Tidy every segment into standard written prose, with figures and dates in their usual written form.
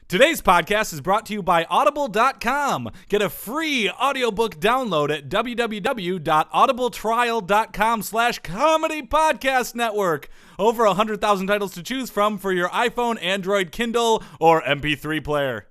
Today's podcast is brought to you by Audible.com. Get a free audiobook download at www.audibletrial.com/comedy podcast network. Over 100,000 titles to choose from for your iPhone, Android, Kindle, or MP3 player.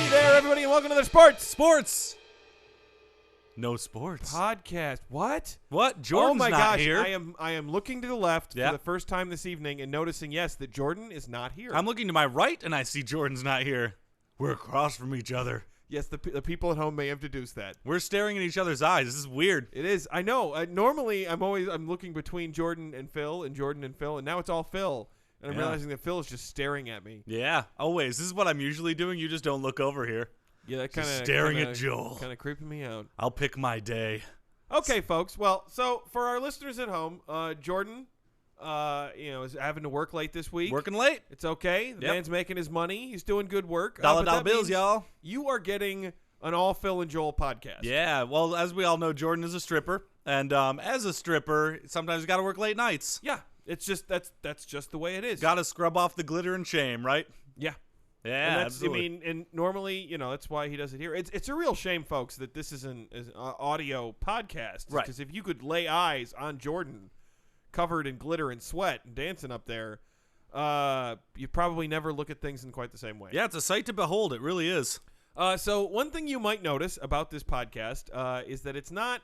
Everybody, and welcome to the Sports. No sports. Podcast. What? Jordan's my not gosh, here. I am looking to the left for the first time this evening and noticing, yes, that Jordan is not here. I'm looking to my right, and I see Jordan's not here. We're across from each other. Yes, the people at home may have deduced that. We're staring at each other's eyes. This is weird. It is. I know. Normally, I'm looking between Jordan and Phil, and now it's all Phil. And I'm realizing that Phil is just staring at me. Yeah, always. This is what I'm usually doing. You just don't look over here. Yeah, that kind of staring at Joel. Kind of creeping me out. I'll pick my day. Okay, folks. Well, so for our listeners at home, Jordan, is having to work late this week. Working late. It's okay. The man's making his money. He's doing good work. Dollar bills, y'all. You are getting an all Phil and Joel podcast. Yeah. Well, as we all know, Jordan is a stripper, and as a stripper, sometimes you got to work late nights. Yeah. It's just that's just the way it is. Got to scrub off the glitter and shame, right? Yeah. Yeah, absolutely. and normally, that's why he does it here. It's a real shame, folks, that this is an audio podcast. Right. Because if you could lay eyes on Jordan covered in glitter and sweat and dancing up there, you probably never look at things in quite the same way. Yeah, it's a sight to behold. It really is. So one thing you might notice about this podcast is that it's not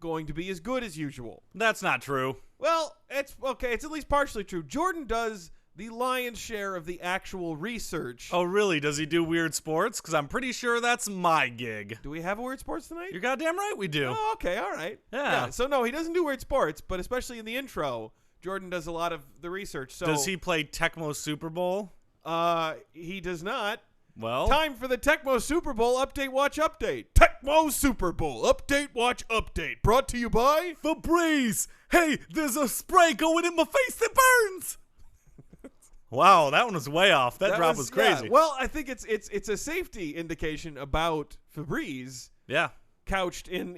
going to be as good as usual. That's not true. Well, it's okay. It's at least partially true. Jordan does the lion's share of the actual research. Oh, really? Does he do weird sports? Because I'm pretty sure that's my gig. Do we have a weird sports tonight? You're goddamn right we do. Oh, okay. All right. Yeah. So, no, he doesn't do weird sports, but especially in the intro, Jordan does a lot of the research. So does he play Tecmo Super Bowl? He does not. Well, time for the Tecmo Super Bowl Update Watch Update. Tecmo Super Bowl Update Watch Update. Brought to you by Febreze. Hey, there's a spray going in my face that burns. Wow, that one was way off. That drop was crazy. Yeah. Well, I think it's a safety indication about Febreze. Yeah. Couched in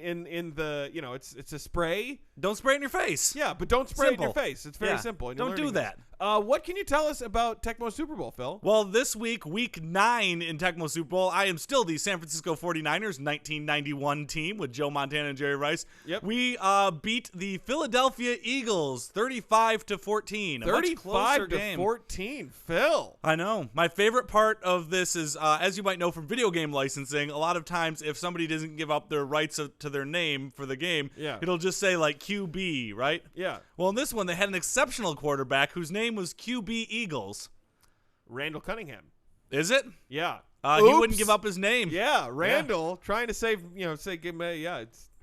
the, it's a spray. Don't spray it in your face. Yeah, but don't spray it in your face. It's very simple. Don't do that. What can you tell us about Tecmo Super Bowl, Phil? Well, this week 9 in Tecmo Super Bowl, I am still the San Francisco 49ers 1991 team with Joe Montana and Jerry Rice. Yep. We beat the Philadelphia Eagles 35-14. 35-14, Phil. I know. My favorite part of this is, as you might know from video game licensing, a lot of times if somebody doesn't give up their rights to their name for the game, it'll just say like QB, right? Yeah. Well, in this one, they had an exceptional quarterback whose name was QB Eagles. Randall Cunningham. Is it? Yeah. He wouldn't give up his name. Yeah, Randall trying to save,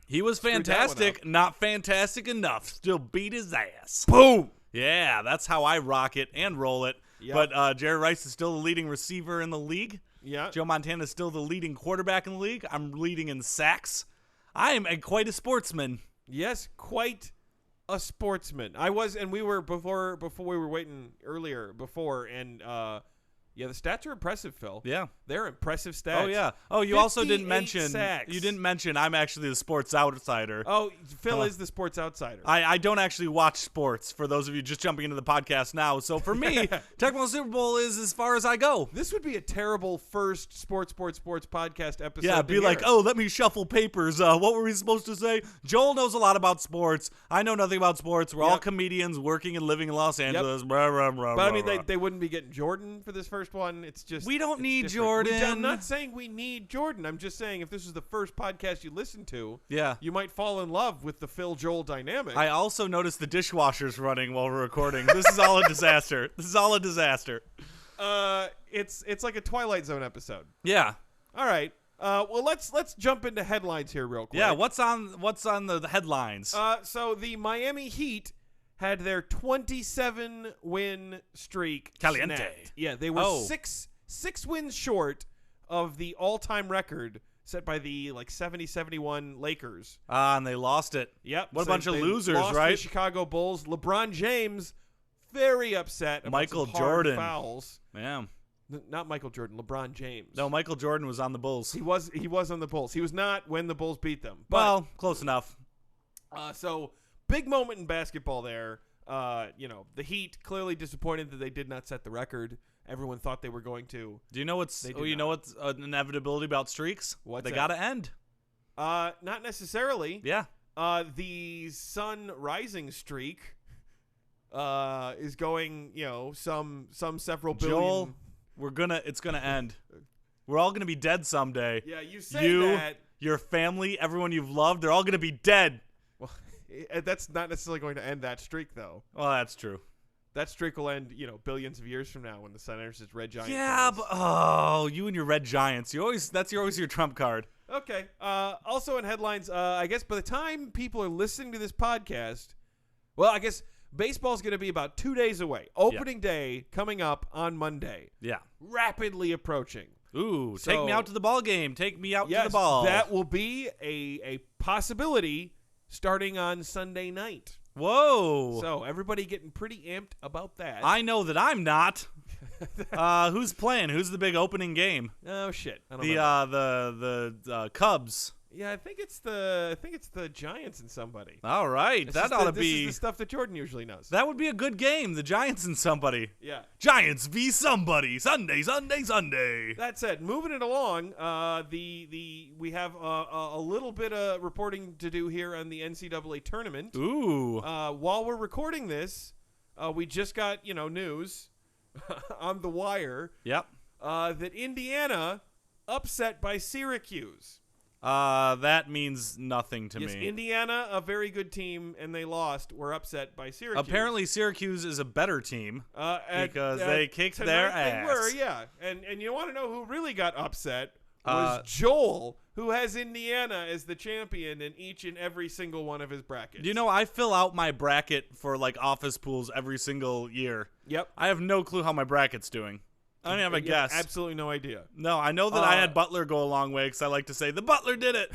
he was fantastic, not fantastic enough. Still beat his ass. Boom. Yeah, that's how I rock it and roll it. Yep. But Jerry Rice is still the leading receiver in the league. Yeah. Joe Montana is still the leading quarterback in the league. I'm leading in sacks. I am quite a sportsman. Yes, quite a sportsman. I was, and we were before we were waiting earlier before, and the stats are impressive, Phil. Yeah, they're impressive stats. Oh yeah. Oh, you also didn't mention sacks. You didn't mention I'm actually the sports outsider. Oh, Phil is the sports outsider. I don't actually watch sports. For those of you just jumping into the podcast now, so for me, Tecmo Super Bowl is as far as I go. This would be a terrible first sports podcast episode. Yeah, be like, oh, let me shuffle papers. What were we supposed to say? Joel knows a lot about sports. I know nothing about sports. We're all comedians working and living in Los Angeles. Yep. But I mean, they wouldn't be getting Jordan for this first one. It's just we don't need different. Jordan. I'm not saying we need Jordan. I'm just saying if this is the first podcast you listen to, you might fall in love with the Phil Joel dynamic. I also noticed the dishwasher's running while we're recording. This is all a disaster. This is all a disaster. It's like a Twilight Zone episode. Yeah. All right. Well, let's jump into headlines here real quick. Yeah. What's on the headlines? So the Miami Heat had their 27 win streak Caliente. snapped. Yeah, they were six wins short of the all-time record set by the 70-71 Lakers. And they lost it. Yep. What a bunch of losers, lost right? The Chicago Bulls. LeBron James very upset about Michael some hard Jordan fouls. Yeah. Not Michael Jordan, LeBron James. No, Michael Jordan was on the Bulls. He was on the Bulls. He was not when the Bulls beat them. But, well, close enough. So big moment in basketball there. The Heat clearly disappointed that they did not set the record. Everyone thought they were going to. Do you know what's an inevitability about streaks? What's they that? gotta end. Not necessarily. Yeah. The sun rising streak is going, some several billion. Joel, it's gonna end. We're all gonna be dead someday. Yeah, you say that. Your family, everyone you've loved, they're all gonna be dead. Well, that's not necessarily going to end that streak, though. Well, that's true. That streak will end, billions of years from now when the sun enters its red giant. Yeah, but you and your red giants. That's always your trump card. Okay. Also in headlines, I guess by the time people are listening to this podcast, well, I guess baseball's going to be about 2 days away. Opening day coming up on Monday. Yeah. Rapidly approaching. Ooh, take me out to the ball game. Take me out to the ball. That will be a possibility starting on Sunday night. Whoa. So everybody getting pretty amped about that. I know that I'm not. Who's playing? Who's the big opening game? Oh shit! I don't know. The Cubs. Yeah, I think it's the Giants and somebody. All right, that ought to be this is the stuff that Jordan usually knows. That would be a good game. The Giants and somebody. Yeah. Giants v somebody. Sunday. That said, moving it along, we have a little bit of reporting to do here on the NCAA tournament. Ooh. While we're recording this, we just got news on the wire. Yep. That Indiana upset by Syracuse. That means nothing to me. Indiana, a very good team, and they lost. Were upset by Syracuse. Apparently, Syracuse is a better team because they kicked tonight their ass. They were, yeah. And you want to know who really got upset? Was Joel, who has Indiana as the champion in each and every single one of his brackets. I fill out my bracket for office pools every single year. Yep. I have no clue how my bracket's doing. I don't have a guess. Absolutely no idea. No, I know that I had Butler go a long way because I like to say the Butler did it,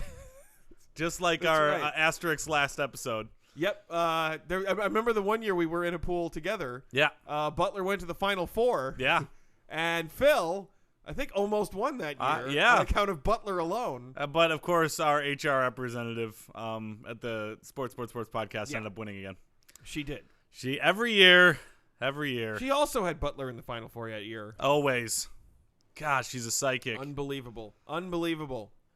just like our asterisk last episode. Yep. I remember the one year we were in a pool together. Yeah. Butler went to the Final Four. Yeah. And Phil, I think, almost won that year. Yeah. On account of Butler alone. But of course, our HR representative at the Sports podcast ended up winning again. She did. Every year. She also had Butler in the Final Four that year. Always. Gosh, she's a psychic. Unbelievable.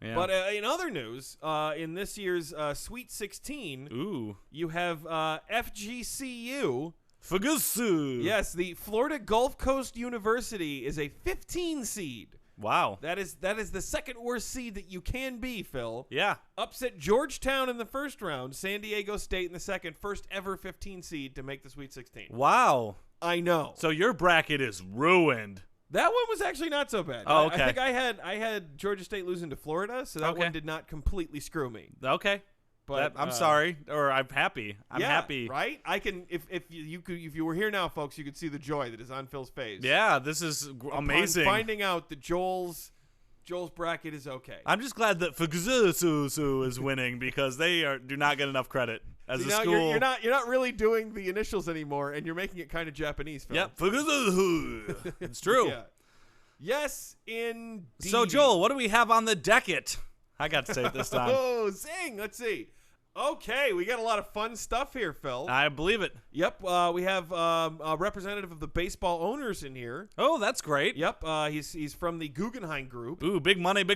Yeah. But in other news, in this year's Sweet 16, you have FGCU. Fugusu. Yes, the Florida Gulf Coast University is a 15 seed. Wow. That is the second worst seed that you can be, Phil. Yeah. Upset Georgetown in the first round, San Diego State in the second, first ever 15 seed to make the Sweet 16. Wow. I know. So your bracket is ruined. That one was actually not so bad. Oh, okay. I think I had Georgia State losing to Florida, so that one did not completely screw me. Okay. But I'm sorry, or I'm happy. I'm happy. Right? I can if you were here now, folks, you could see the joy that is on Phil's face. Yeah, this is amazing. Upon finding out that Joel's bracket is okay. I'm just glad that Fugusu is winning because they do not get enough credit as a school. You're not really doing the initials anymore, and you're making it kind of Japanese, Phil. Yep, Fugusu. It's true. Yeah. Yes, indeed. So Joel, what do we have on the decket? I got to say it this time. Oh, zing! Let's see. Okay, we got a lot of fun stuff here, Phil. I believe it. Yep, we have a representative of the baseball owners in here. Oh, that's great. Yep, he's from the Guggenheim Group. Ooh, big money, and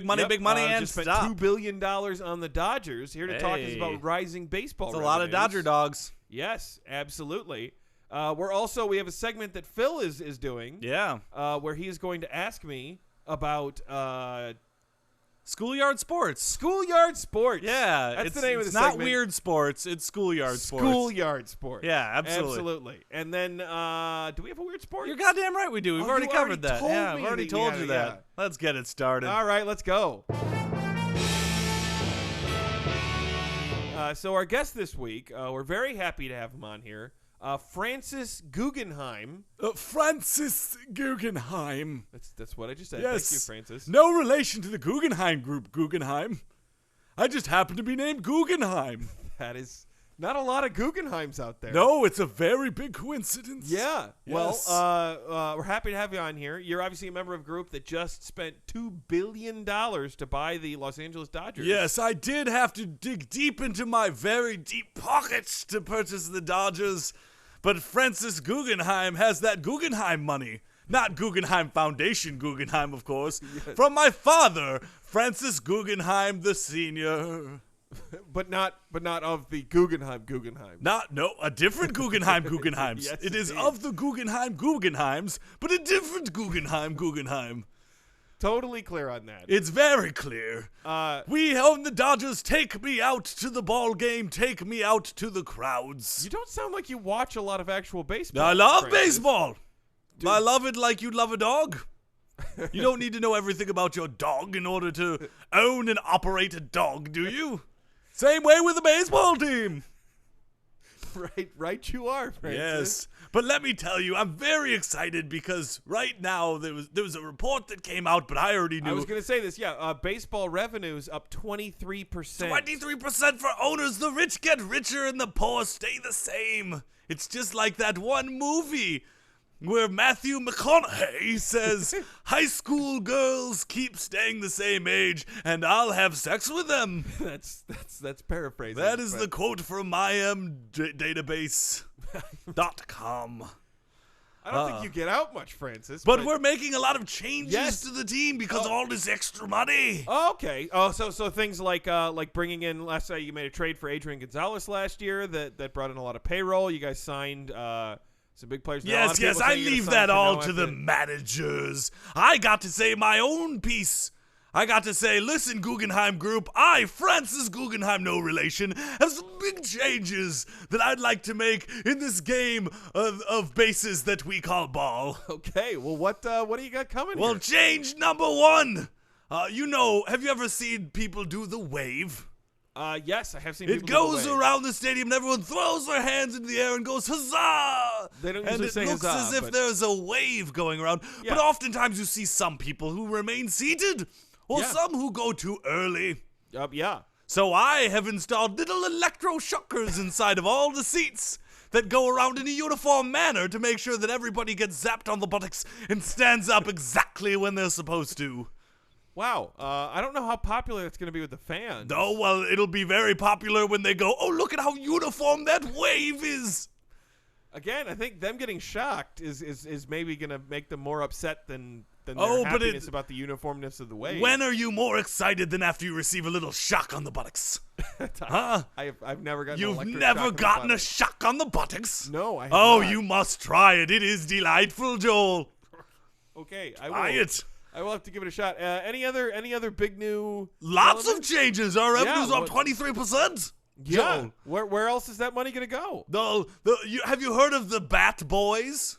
just stop. spent $2 billion on the Dodgers. Here to talk to us about rising baseball. It's a lot of Dodger dogs. Yes, absolutely. We have a segment that Phil is doing. Yeah. Where he is going to ask me about Schoolyard Sports. Schoolyard Sports. Yeah. That's the name of the segment. segment. It's not Weird Sports. It's Schoolyard Sports. Schoolyard Sports. Yeah, absolutely. Absolutely. And then, do we have a weird sport? You're goddamn right we do. We've already covered that. Yeah, I've already told you that. Yeah. Let's get it started. All right, let's go. So our guest this week, we're very happy to have him on here. Francis Guggenheim. Francis Guggenheim. That's what I just said. Yes. Thank you, Francis. No relation to the Guggenheim Group, Guggenheim. I just happen to be named Guggenheim. That is Not a lot of Guggenheims out there. No, it's a very big coincidence. Yeah. Yes. Well, we're happy to have you on here. You're obviously a member of a group that just spent $2 billion to buy the Los Angeles Dodgers. Yes, I did have to dig deep into my very deep pockets to purchase the Dodgers. But Francis Guggenheim has that Guggenheim money. Not Guggenheim Foundation Guggenheim, of course. Yes. From my father, Francis Guggenheim the Senior. But not of the Guggenheim. A different Guggenheim Guggenheims. Yes, it is indeed. of the Guggenheim Guggenheims, but a different Guggenheim. Totally clear on that. It's very clear. We own the Dodgers. Take me out to the ball game. Take me out to the crowds. You don't sound like you watch a lot of actual baseball. I love Francis. baseball. Dude. I love it like you'd love a dog. You don't need to know everything about your dog in order to own and operate a dog, do you? Same way with the baseball team. Right you are, Francis. Yes. But let me tell you, I'm very excited because right now there was a report that came out, but I already knew. I was going to say this, yeah. Baseball revenues up 23%. 23% for owners. The rich get richer and the poor stay the same. It's just like that one movie where Matthew McConaughey says, high school girls keep staying the same age and I'll have sex with them. That's paraphrasing. That is the quote from IMDatabase.com. I don't think you get out much, Francis. But we're making a lot of changes to the team because of all this extra money. Oh, okay. Oh, so things like bringing in, last night you made a trade for Adrian Gonzalez last year that brought in a lot of payroll. You guys signed some big players. Yes, I leave that all to the managers. I got to say my own piece. I got to say, listen, Guggenheim Group, I, Francis Guggenheim, no relation, have some big changes that I'd like to make in this game of bases that we call ball. Okay, well, what do you got coming Well, here? change number one. Have you ever seen people do the wave? Yes, I have seen It people goes do the wave. around the stadium and everyone throws their hands into the air and goes, huzzah! They don't and usually it say looks huzzah, as if but- there's a wave going around. Yeah. But oftentimes you see some people who remain seated, or Yeah. some who go too early. Yeah. So I have installed little electroshockers inside of all the seats that go around in a uniform manner to make sure that everybody gets zapped on the buttocks and stands up exactly when they're supposed to. Wow. I don't know how popular it's going to be with the fans. Oh, well, it'll be very popular when they go, oh, look at how uniform that wave is. Again, I think them getting shocked is maybe going to make them more upset than their but happiness about the uniformness of the wave. When are you more excited than after you receive a little shock on the buttocks? Huh? I've never gotten. You've an electric never shock gotten on a shock on the buttocks? No, I have Oh, not. you must try it. It is delightful, Joel. Okay, I will. Try it. I will have to give it a shot. Any other big new? Lots of developments? changes. Our revenue's up what- 23%. Yeah. Joel. Where else is that money going to go? Have you heard of the Bat Boys?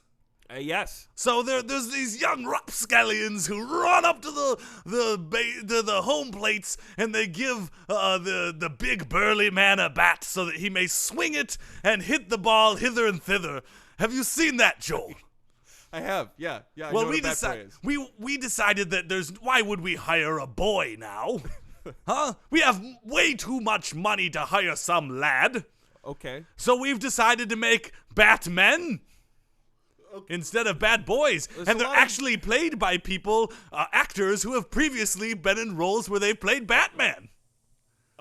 Yes. So there's these young rapscallions who run up to the home plates and they give the big burly man a bat so that he may swing it and hit the ball hither and thither. Have you seen that, Joel? I have. Yeah. I Well, know we what a bat boy is. we decided that why would we hire a boy now? Huh? We have way too much money to hire some lad. Okay. So we've decided to make Batmen instead of Bat Boys. There's and a they're lot of- actually played by people, actors who have previously been in roles where they've played Batman.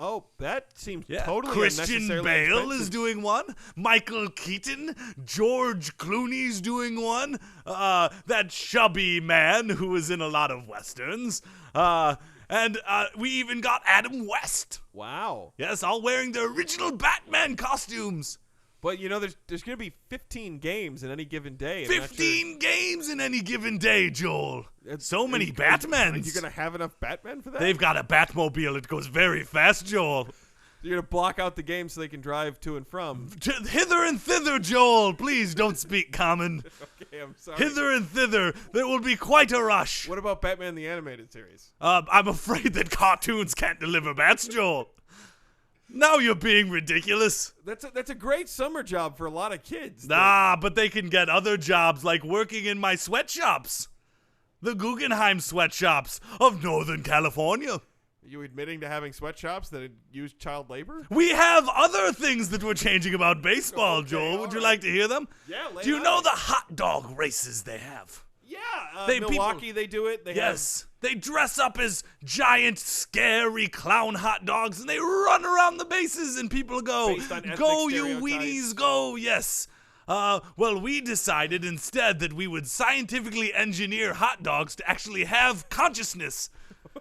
Oh, that seems Yeah. totally Christian unnecessarily Bale expensive. is doing one. Michael Keaton. George Clooney's doing one. That chubby man who was in a lot of Westerns. And we even got Adam West. Wow. Yes, all wearing the original Batman costumes. But there's going to be 15 games in any given day. I'm not sure- 15 games in any given day, Joel. So many Are Batmans. you going to have enough Batman for that? They've got a Batmobile. It goes very fast, Joel. You're going to block out the game so they can drive to and from. Hither and thither, Joel. Please don't speak common. Okay, I'm sorry. Hither and thither. There will be quite a rush. What about Batman the Animated Series? I'm afraid that cartoons can't deliver bats, Joel. Now you're being ridiculous. That's a great summer job for a lot of kids. But they can get other jobs like working in my sweatshops. The Guggenheim sweatshops of Northern California. Are you admitting to having sweatshops that use child labor? We have other things that we're changing about baseball, Okay, Joel. Would you all like to hear them? Yeah, Do you know the hot dog races they have? Yeah, They- Milwaukee, people- they do it. They Yes. They dress up as giant, scary clown hot dogs, and they run around the bases, and people go, Based on ethnic go, you stereotypes. weenies, go, yes. Well, we decided instead that we would scientifically engineer hot dogs to actually have consciousness.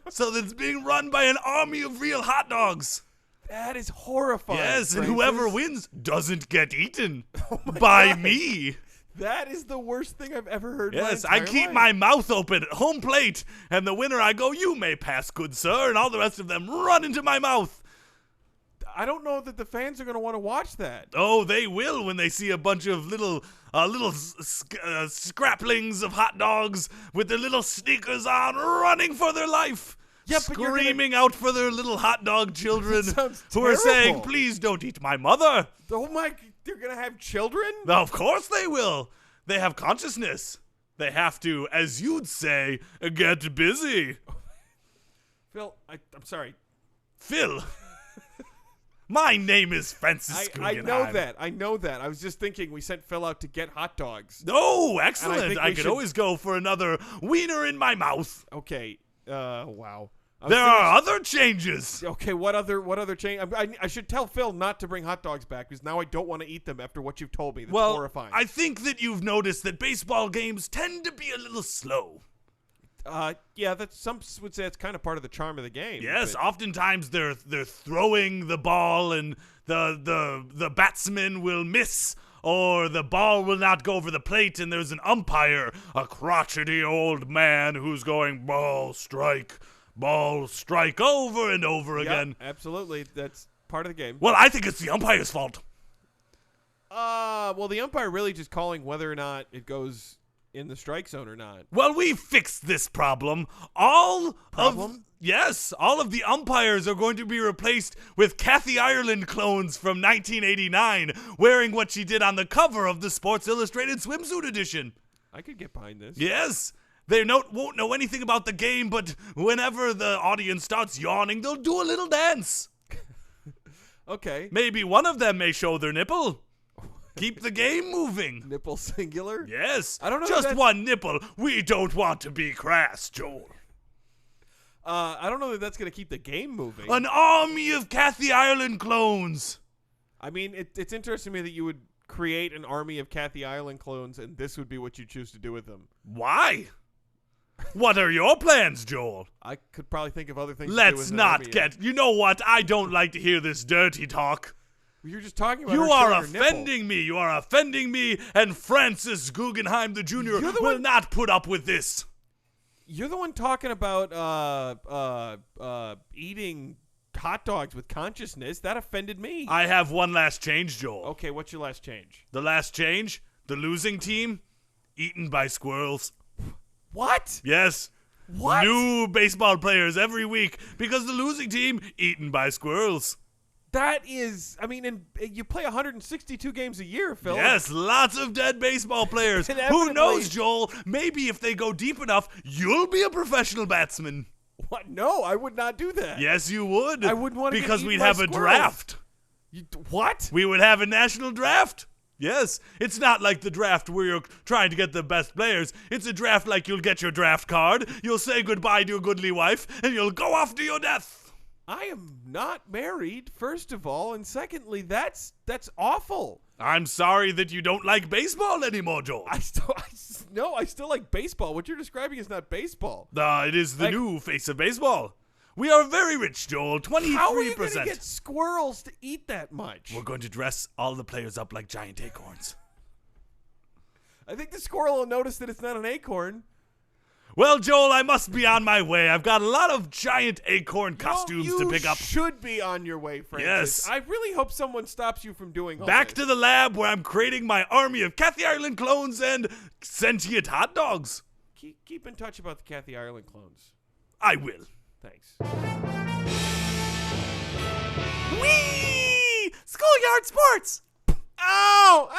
So that it's being run by an army of real hot dogs. That is horrifying. Yes, and Francis. whoever wins doesn't get eaten my by God. me. That is the worst thing I've ever heard. in Yes, my I entire keep life. my mouth open at home plate, and the winner I go, you may pass, good sir, and all the rest of them run into my mouth. I don't know that the fans are going to want to watch that. Oh, they will when they see a bunch of little scraplings of hot dogs with their little sneakers on, running for their life. Yeah, but you're gonna- screaming out for their little hot dog children That sounds who are saying, terrible. please don't eat my mother. Oh my! They're going to have children? Now, of course they will. They have consciousness. They have to, as you'd say, get busy. Phil, I'm sorry. Phil. My name is Francis I Guggenheim. know that. I know that. I was just thinking we sent Phil out to get hot dogs. Oh, And I excellent. think I we could should- always go for another wiener in my mouth. Okay. Wow. I was There thinking- are other changes. Okay, what other change? I should tell Phil not to bring hot dogs back because now I don't want to eat them after what you've told me. That's Well, horrifying. I think that you've noticed that baseball games tend to be a little slow. Yeah, some would say it's kind of part of the charm of the game. Yes, but- oftentimes they're throwing the ball and the batsman will miss or the ball will not go over the plate and there's an umpire, a crotchety old man who's going ball strike over and over Yep, again. absolutely. That's part of the game. Well, I think it's the umpire's fault. Well, the umpire really just calling whether or not it goes in the strike zone or not. Well, we fixed this problem. All of the umpires are going to be replaced with Kathy Ireland clones from 1989, wearing what she did on the cover of the Sports Illustrated swimsuit edition. I could get behind this. Yes. They won't know anything about the game, but whenever the audience starts yawning, they'll do a little dance. Okay. Maybe one of them may show their nipple. Keep the game moving. Nipple singular? Yes. I don't know if Just that's- one nipple. We don't want to be crass, Joel. I don't know that that's going to keep the game moving. An army of Kathy Ireland clones. I mean, it's interesting to me that you would create an army of Kathy Ireland clones and this would be what you choose to do with them. Why? What are your plans, Joel? I could probably think of other things to do Let's with an not army. get... You know what? I don't like to hear this dirty talk. You're just talking about You her are showing her nipple. offending me. You are offending me, and Francis Guggenheim the Jr. You're the will one- not put up with this. You're the one talking about eating hot dogs with consciousness. That offended me. I have one last change, Joel. Okay, what's your last change? The last change? The losing team? Eaten by squirrels. What? Yes. What? New baseball players every week because the losing team eaten by squirrels. That is, I mean, you play 162 games a year, Phil. Yes, lots of dead baseball players. Who Inevitably- knows, Joel? Maybe if they go deep enough, you'll be a professional batsman. What? No, I would not do that. Yes, you would. I wouldn't wanna get because eaten we'd by have a squirrels. draft. What? We would have a national draft. Yes, it's not like the draft where you're trying to get the best players. It's a draft like you'll get your draft card, you'll say goodbye to your goodly wife, and you'll go off to your death. I am not married, first of all, and secondly, that's awful. I'm sorry that you don't like baseball anymore, Joel. I still like baseball. What you're describing is not baseball. It is the Like- new face of baseball. We are very rich, Joel. 23%. How are you going to get squirrels to eat that much? We're going to dress all the players up like giant acorns. I think the squirrel will notice that it's not an acorn. Well, Joel, I must be on my way. I've got a lot of giant acorn costumes to pick up. You should be on your way, Francis. Yes. I really hope someone stops you from doing all Back this. to the lab where I'm creating my army of Kathy Ireland clones and sentient hot dogs. Keep in touch about the Kathy Ireland clones. I will. Thanks. Whee! Schoolyard Sports! Ow!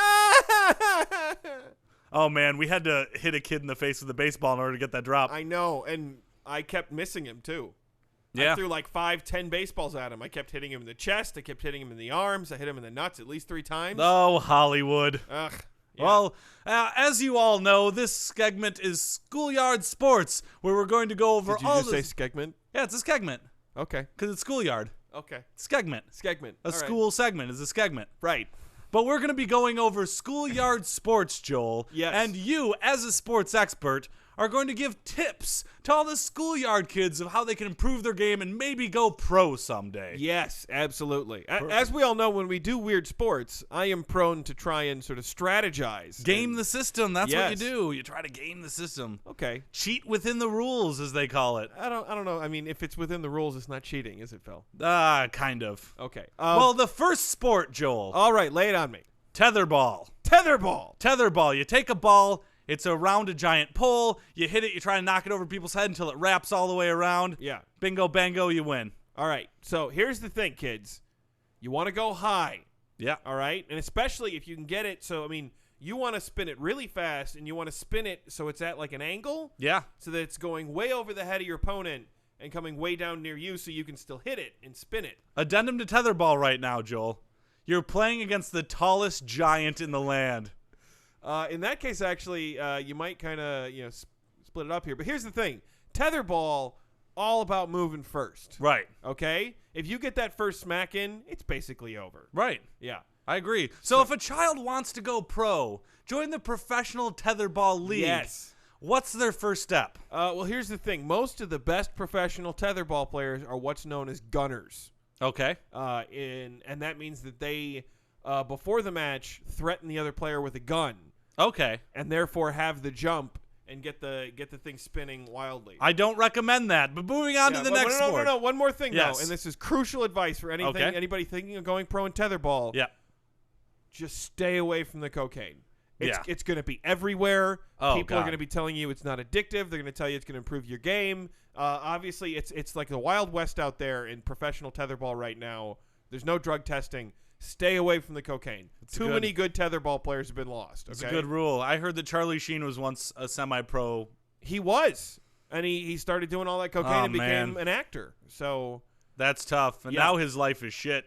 Oh, man, we had to hit a kid in the face with a baseball in order to get that drop. I know, and I kept missing him, too. Yeah. I threw like 5-10 baseballs at him. I kept hitting him in the chest. I kept hitting him in the arms. I hit him in the nuts at least 3 times. Oh, Hollywood. Ugh. Yeah. Well, as you all know, this segment is Schoolyard Sports, where we're going to go over Did you all just say Skegment? Yeah, it's a segment. Okay. Because it's schoolyard. Okay. Skegment. Skegment. A All right. school segment is a skegment. Right. But we're going to be going over Schoolyard Sports, Joel. Yes. And you, as a sports expert, are going to give tips to all the schoolyard kids of how they can improve their game and maybe go pro someday. Yes, absolutely. As we all know, when we do weird sports, I am prone to try and sort of strategize. Game the system. That's what you Yes. do. You try to game the system. Okay. Cheat within the rules, as they call it. I don't know. I mean, if it's within the rules, it's not cheating, is it, Phil? Kind of. Okay. Well, the first sport, Joel. all right, lay it on me. Tetherball. Tetherball. Tetherball. You take a ball. It's around a giant pole. You hit it. You try to knock it over people's head until it wraps all the way around. Yeah. Bingo, bango, you win. All right. So here's the thing, kids. You want to go high. Yeah. All right. And especially if you can get it. So, I mean, you want to spin it really fast and you want to spin it so it's at like an angle. Yeah. So that it's going way over the head of your opponent and coming way down near you so you can still hit it and spin it. Addendum to tetherball right now, Joel. You're playing against the tallest giant in the land. In that case, actually, you might kind of split it up here. But here's the thing: tetherball, all about moving first. Right. Okay. If you get that first smack in, it's basically over. Right. Yeah. I agree. So if a child wants to go pro, join the professional tetherball league. Yes. What's their first step? Well, here's the thing: most of the best professional tetherball players are what's known as gunners. Okay. And that means that they, before the match, threaten the other player with a gun. Okay. And therefore have the jump and get the thing spinning wildly. I don't recommend that. But moving on to the next sport. No. One more thing, Yes. though, and this is crucial advice for anybody thinking of going pro in tetherball. Yeah. Just stay away from the cocaine. Yeah. It's going to be everywhere. Oh, People are God. going to be telling you it's not addictive. They're going to tell you it's going to improve your game. Obviously, it's like the Wild West out there in professional tetherball right now. There's no drug testing. Stay away from the cocaine. Too many good tetherball players have been lost. Okay? It's a good rule. I heard that Charlie Sheen was once a semi-pro. He was. And he started doing all that cocaine and became an actor. So That's tough. And Yeah. now his life is shit.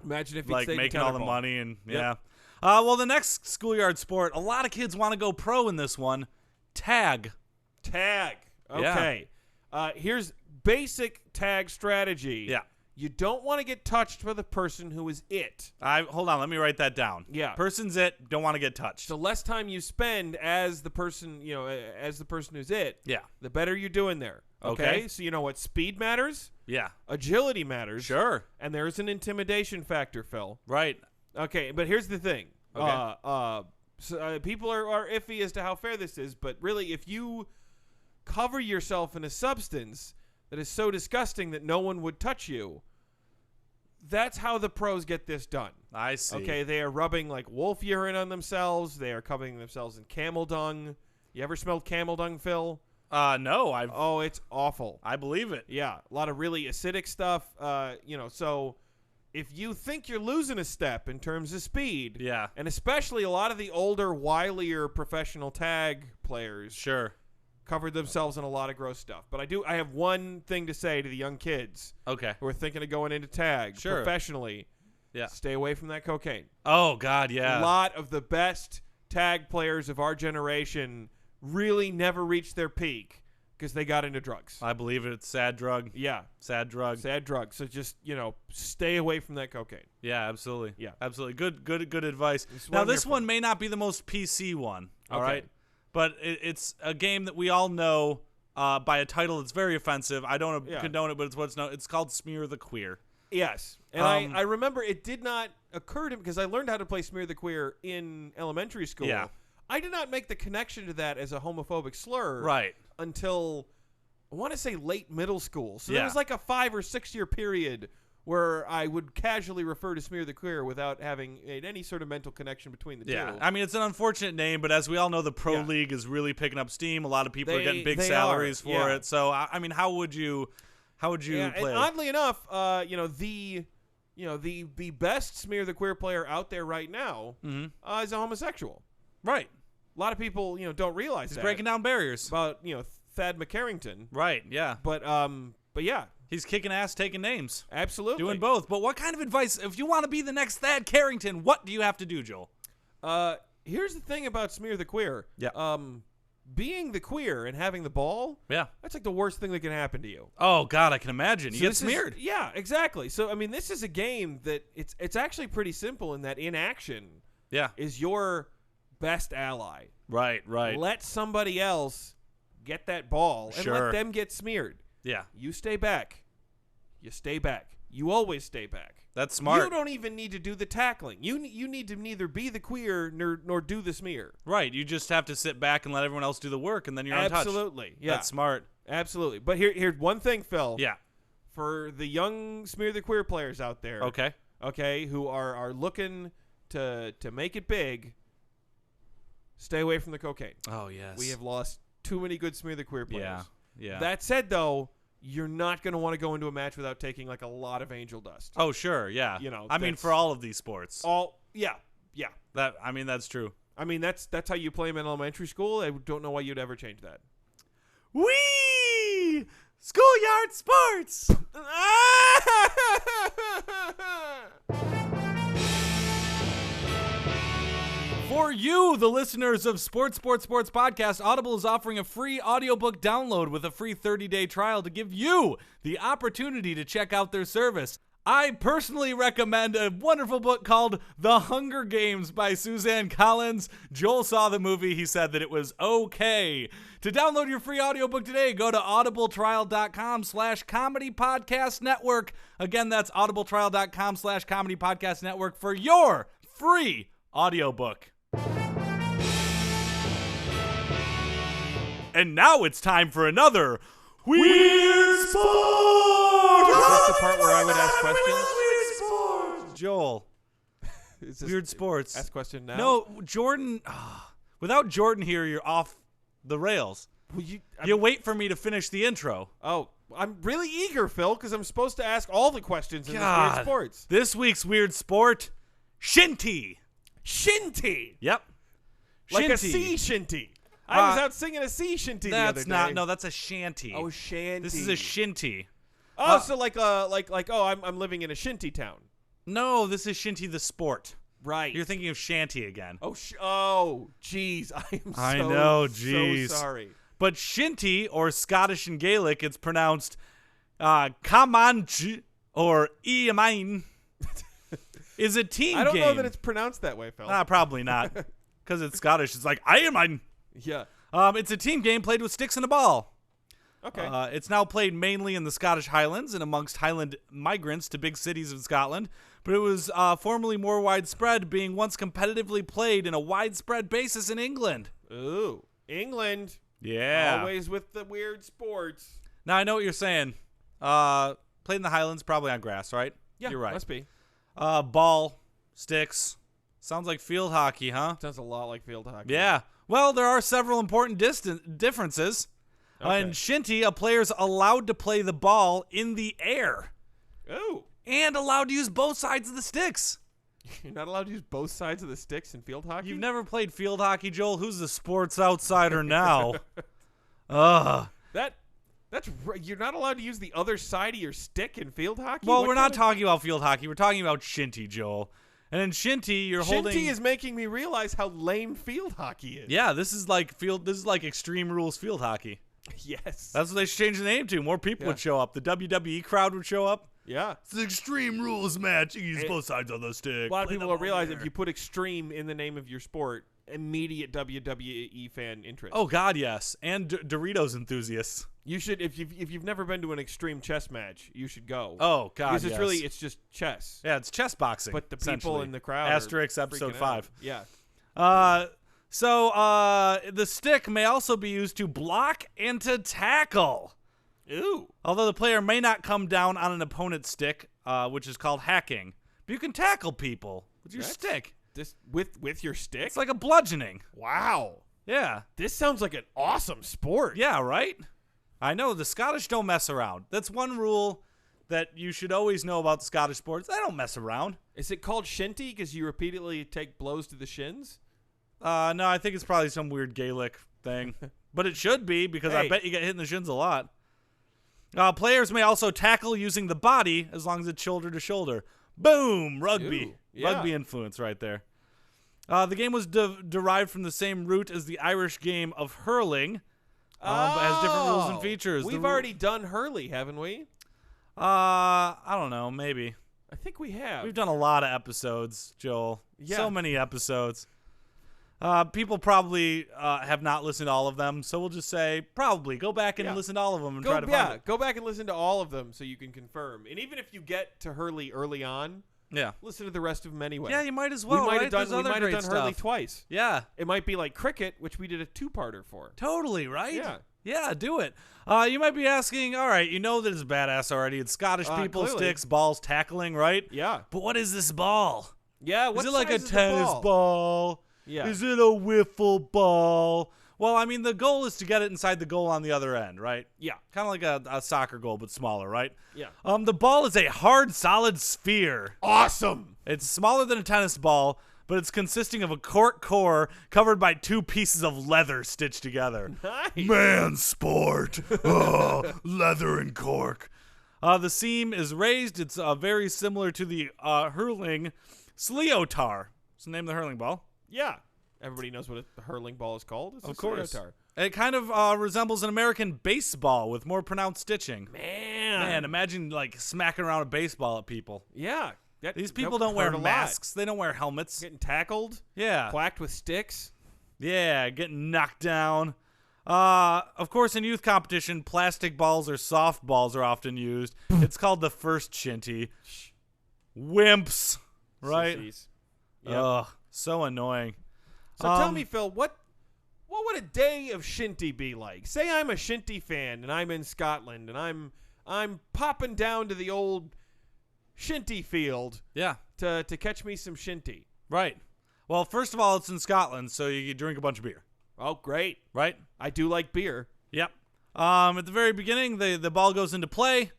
imagine if he Like stayed in making all the tetherball. money and Yep. yeah. Well, the next schoolyard sport, a lot of kids want to go pro in this one. Tag. Tag. Yeah. Okay. Here's basic tag strategy. Yeah. You don't want to get touched by the person who is it. Hold on, let me write that down. Yeah. Person's it, don't want to get touched. The less time you spend as the person, as the person who's it, Yeah. the better you're doing there. Okay. So you know what? Speed matters. Yeah. Agility matters. Sure. And there's an intimidation factor, Phil. Right. Okay, but here's the thing. Okay. People are iffy as to how fair this is, but really, if you cover yourself in a substance that is so disgusting that no one would touch you, that's how the pros get this done. I see. Okay, they are rubbing like wolf urine on themselves. They are covering themselves in camel dung. You ever smelled camel dung, Phil? No, Oh, it's awful. I believe it. Yeah, a lot of really acidic stuff. So if you think you're losing a step in terms of speed, Yeah. and especially a lot of the older, wilier professional tag players Sure. covered themselves in a lot of gross stuff. But I have one thing to say to the young kids Okay. who are thinking of going into tag Sure. professionally. Yeah. Stay away from that cocaine. Oh God, yeah. A lot of the best tag players of our generation really never reached their peak because they got into drugs. I believe it. It's sad drug. Yeah. Sad drug. Sad drugs. So just, stay away from that cocaine. Yeah, absolutely. Yeah. Absolutely. Good advice. This Now one this here one may not be the most PC one. All Okay. right. But it's a game that we all know by a title that's very offensive. I don't condone it, but it's what's known. It's called Smear the Queer. Yes. And I remember it did not occur to me because I learned how to play Smear the Queer in elementary school. Yeah. I did not make the connection to that as a homophobic slur Right. until I want to say late middle school. So there Yeah. was like a 5 or 6 year period where I would casually refer to Smear the Queer without having made any sort of mental connection between the Yeah. two. I mean, it's an unfortunate name, but as we all know, the pro Yeah. league is really picking up steam. A lot of people are getting big they salaries are, for yeah. it. So, I mean, how would you Yeah, play? and oddly enough, the best Smear the Queer player out there right now is a homosexual. Right. A lot of people, don't realize He's that breaking down barriers. about Thad McCarrington. Right. Yeah. But But yeah. He's kicking ass, taking names. Absolutely. Doing both. But what kind of advice, if you want to be the next Thad Carrington, what do you have to do, Joel? Here's the thing about Smear the Queer. Yeah. Being the queer and having the ball, that's like the worst thing that can happen to you. Oh, God, I can imagine. You get smeared. Yeah, exactly. So, I mean, this is a game that it's actually pretty simple in that inaction is your best ally. Right. Let somebody else get that ball and let them get smeared. Yeah. You stay back. You stay back. You always stay back. That's smart. You don't even need to do the tackling. You need to neither be the queer nor do the smear. Right. You just have to sit back and let everyone else do the work, and then you're untouched. Absolutely. Yeah. That's smart. Absolutely. But here's one thing, Phil. Yeah. For the young Smear the Queer players out there. Okay, who are looking to make it big, stay away from the cocaine. Oh, yes. We have lost too many good Smear the Queer players. Yeah. That said, though, you're not going to want to go into a match without taking like a lot of angel dust. Oh, sure, yeah. I mean, for all of these sports. Yeah. That's true. I mean, that's how you play them in elementary school. I don't know why you'd ever change that. Whee! Schoolyard Sports! For you, the listeners of Sports Podcast, Audible is offering a free audiobook download with a free 30-day trial to give you the opportunity to check out their service. I personally recommend a wonderful book called The Hunger Games by Suzanne Collins. Joel saw the movie. He said that it was okay. To download your free audiobook today, go to audibletrial.com/comedy podcast network. Again, that's audibletrial.com/comedy podcast network for your free audiobook. And now it's time for another Weird Sport! Is that the part where I would ask questions? Weird Sport! Joel. Weird Sports. Ask question now? No, Jordan. Without Jordan here, you're off the rails. Well, you wait for me to finish the intro. Oh, I'm really eager, Phil, because I'm supposed to ask all the questions in this Weird Sports. This week's Weird Sport, Shinty. Shinty? Yep. Like Shinty. a sea shinty. I was out singing a sea shinty the other day. No, that's a shanty. Oh, shanty. This is a shinty. Oh, so I'm living in a shinty town. No, this is Shinty the sport. Right. You're thinking of shanty again. Oh, jeez. I know, jeez. So sorry. But Shinty, or Scottish and Gaelic, it's pronounced Kamanch or Iamain, is a team game. I don't know that it's pronounced that way, Phil. Probably not. Because it's Scottish. It's like, Iamain. Yeah. It's a team game played with sticks and a ball. Okay. It's now played mainly in the Scottish Highlands and amongst Highland migrants to big cities of Scotland, but it was formerly more widespread, being once competitively played in a widespread basis in England. Ooh, England. Yeah. Always with the weird sports. Now, I know what you're saying. Played in the Highlands, probably on grass, right? Yeah, you're right. Must be. Ball, sticks. Sounds like field hockey, huh? Sounds a lot like field hockey. Yeah. Well, there are several important differences. Okay. In Shinty, a player's allowed to play the ball in the air. Ooh. And allowed to use both sides of the sticks. You're not allowed to use both sides of the sticks in field hockey? You've never played field hockey, Joel? Who's the sports outsider now? You're not allowed to use the other side of your stick in field hockey? Well, we're not talking about field hockey. We're talking about Shinty, Joel. And in Shinty, you're holding. Shinty is making me realize how lame field hockey is. Yeah, this is like Extreme Rules field hockey. Yes. That's what they should change the name to. More people would show up. The WWE crowd would show up. Yeah. It's an Extreme Rules match. You use both sides of the stick. A lot of people don't realize if you put extreme in the name of your sport, immediate WWE fan interest. Oh God, yes. And Doritos enthusiasts. You should, if you've never been to an extreme chess match, you should go. Oh God, because it's just chess. Yeah, it's chess boxing. But the people in the crowd. Asterix episode 5. Yeah. So the stick may also be used to block and to tackle. Ooh. Although the player may not come down on an opponent's stick, which is called hacking, but you can tackle people with your stick. This with your stick? It's like a bludgeoning. Wow. Yeah. This sounds like an awesome sport. Yeah, right? I know, the Scottish don't mess around. That's one rule that you should always know about the Scottish sports. They don't mess around. Is it called shinty because you repeatedly take blows to the shins? No, I think it's probably some weird Gaelic thing. But it should be because I bet you get hit in the shins a lot. Players may also tackle using the body as long as it's shoulder to shoulder. Boom! Rugby. Ooh, yeah. Rugby influence right there. The game was derived from the same root as the Irish game of hurling, but has different rules and features. We've already done hurley, haven't we? I don't know, maybe. I think we have. We've done a lot of episodes, Joel. Yeah. So many episodes. People probably have not listened to all of them, so we'll just say probably go back and listen to all of them and try to find it. Go back and listen to all of them so you can confirm. And even if you get to hurley early on, listen to the rest of them anyway. Yeah, you might as well. We might right? have done hurley stuff. twice. Yeah, it might be like cricket, which we did a 2-parter for. Totally, right? Yeah, do it. You might be asking, all right, you know that it's badass already. It's Scottish people, clearly. sticks, balls, tackling, right? Yeah. But what is this ball? Yeah, is it like a tennis ball? Yeah. Is it a wiffle ball? Well, I mean, the goal is to get it inside the goal on the other end, right? Yeah. Kind of like a soccer goal, but smaller, right? Yeah. The ball is a hard, solid sphere. Awesome. It's smaller than a tennis ball, but it's consisting of a cork core covered by 2 pieces of leather stitched together. Nice. Man sport. Oh, leather and cork. The seam is raised. It's very similar to the hurling Schoolyard. It's the name of the hurling ball. Yeah. Everybody knows what a hurling ball is called. It's Of course. Schoolyard. It kind of resembles an American baseball with more pronounced stitching. Man, imagine like smacking around a baseball at people. Yeah. These people don't wear masks. They don't wear helmets. Getting tackled. Yeah. Whacked with sticks. Yeah, getting knocked down. Of course, in youth competition, plastic balls or soft balls are often used. It's called the first Shinty. Wimps, right? Yep. Ugh, so annoying. So tell me, Phil, what would a day of Shinty be like? Say I'm a Shinty fan and I'm in Scotland and I'm popping down to the old Shinty field. Yeah. To catch me some Shinty. Right. Well, first of all, it's in Scotland, so you drink a bunch of beer. Oh, great. Right? I do like beer. Yep. At the very beginning, the ball goes into play.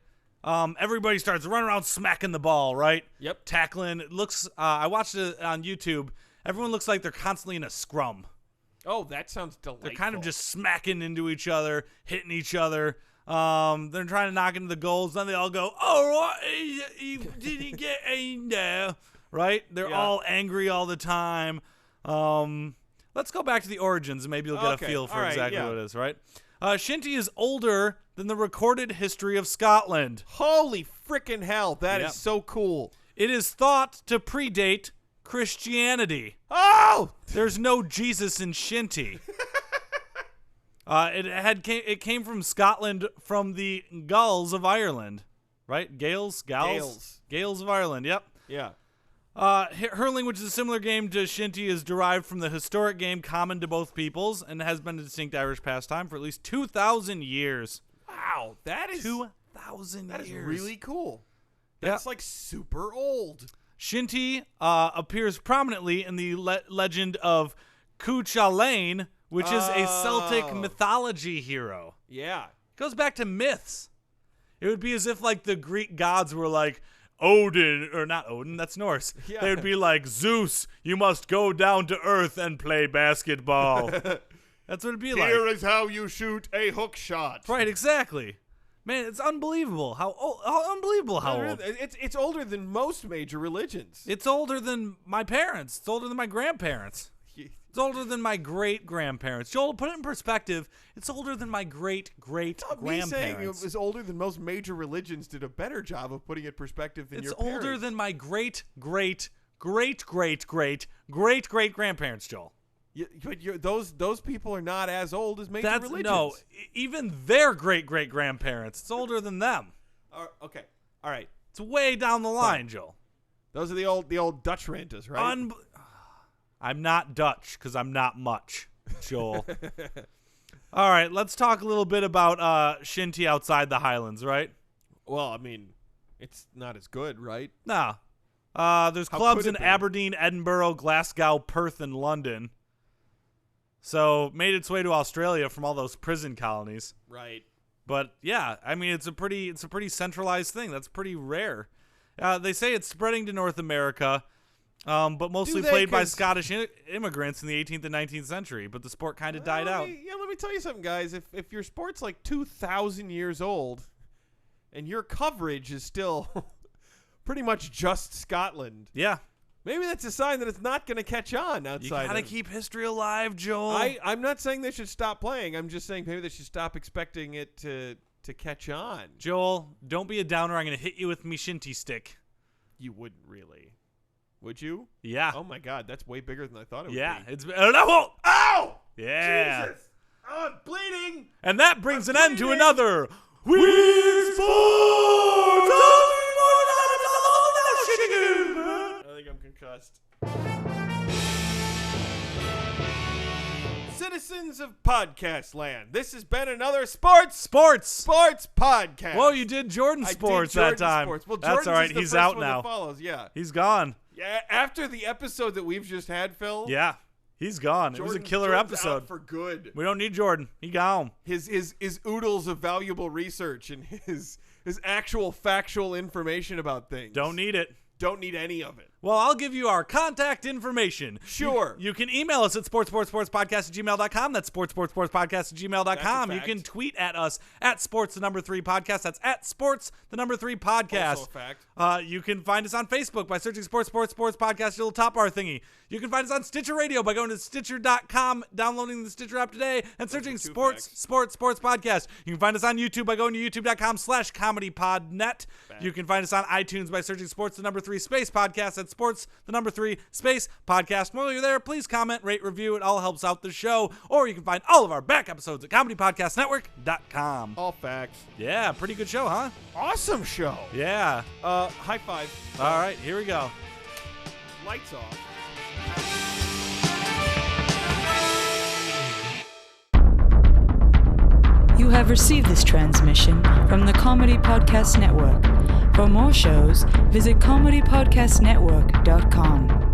Everybody starts running around smacking the ball, right? Yep. Tackling. It looks. I watched it on YouTube. Everyone looks like they're constantly in a scrum. Oh, that sounds delightful. They're kind of just smacking into each other, hitting each other. They're trying to knock into the goals. Then they all go, "Oh, he didn't get in there." Right? They're all angry all the time. Let's go back to the origins, and maybe you'll get a feel for exactly what it is, right? Shinty is older than the recorded history of Scotland. Holy frickin' hell, that is so cool. It is thought to predate Christianity. Oh! There's no Jesus in Shinty. It came from Scotland from the Gauls of Ireland, right? Gales of Ireland. Yep. Yeah. Hurling, which is a similar game to Shinty, is derived from the historic game common to both peoples and has been a distinct Irish pastime for at least 2,000 years. Wow, that is 2,000 years. That is really cool. That's like super old. Shinty appears prominently in the legend of Cuchulainn, which is a Celtic mythology hero. Yeah. It goes back to myths. It would be as if like the Greek gods were like, Odin, or not Odin, that's Norse. Yeah. They would be like, Zeus, you must go down to earth and play basketball. That's what it'd be like. Here is how you shoot a hook shot. Right, exactly. Man, it's unbelievable how old. It's older than most major religions. It's older than my parents. It's older than my grandparents. It's older than my great-grandparents. Joel, to put it in perspective, it's older than my great-great-grandparents. Me saying it was older than most major religions did a better job of putting it in perspective than your parents. It's older than my great-great-great-great-great-great-grandparents, Joel. But those people are not as old as major religions. No, even their great-great-grandparents. It's older than them. Okay, all right. It's way down the line, Joel. Those are the old Dutch Rantas, right? I'm not Dutch because I'm not much, Joel. All right, let's talk a little bit about Shinty outside the Highlands, right? Well, I mean, it's not as good, right? Nah. There's clubs in Aberdeen, Edinburgh, Glasgow, Perth, and London. So made its way to Australia from all those prison colonies. Right. But yeah, I mean it's a pretty centralized thing. That's pretty rare. They say it's spreading to North America. But mostly played by Scottish immigrants in the 18th and 19th century. But the sport kind of died out. Let me tell you something, guys. If your sport's like 2,000 years old, and your coverage is still pretty much just Scotland. Yeah. Maybe that's a sign that it's not going to catch on outside. You gotta keep history alive, Joel. I'm not saying they should stop playing. I'm just saying maybe they should stop expecting it to catch on. Joel, don't be a downer. I'm gonna hit you with me Shinty stick. You wouldn't really. Would you? Yeah. Oh my God, that's way bigger than I thought it would Yeah. be. It's ow! Ow! Yeah. Jesus! Oh, I'm bleeding! And that brings I'm an end to bleeding. another Weird Sports! I think I'm concussed. Citizens of Podcast Land, this has been another Sports podcast. Whoa, you did Jordan I Sports did Jordan that time. Sports. Well, That's Jordan's all right. is the He's first out one that now. follows, yeah. He's gone. Yeah, after the episode that we've just had, Phil. Yeah, he's gone. It was a killer Jordan's episode. out for good. We don't need Jordan. He gone. His oodles of valuable research and his actual factual information about things. Don't need it. Don't need any of it. Well, I'll give you our contact information. Sure. You can email us at sportspodcast@gmail.com. That's sportspodcast@gmail.com. That's a You fact. can tweet at us at sports3podcast. That's at sports3 podcast. Also a fact. You can find us on Facebook by searching Sports Podcast, your little top bar thingy. You can find us on Stitcher Radio by going to Stitcher.com, downloading the Stitcher app today, and searching Sports Podcast. You can find us on YouTube by going to youtube.com/comedypodnet. You can find us on iTunes by searching Sports3 Space Podcast. That's Sports3 Space Podcast. While you're there, please comment, rate, review. It all helps out the show. Or you can find all of our back episodes at comedypodcastnetwork.com. All facts. Yeah, pretty good show, huh? Awesome show. Yeah. High five. All right, here we go. Lights off. You have received this transmission from the Comedy Podcast Network. For more shows, visit comedypodcastnetwork.com.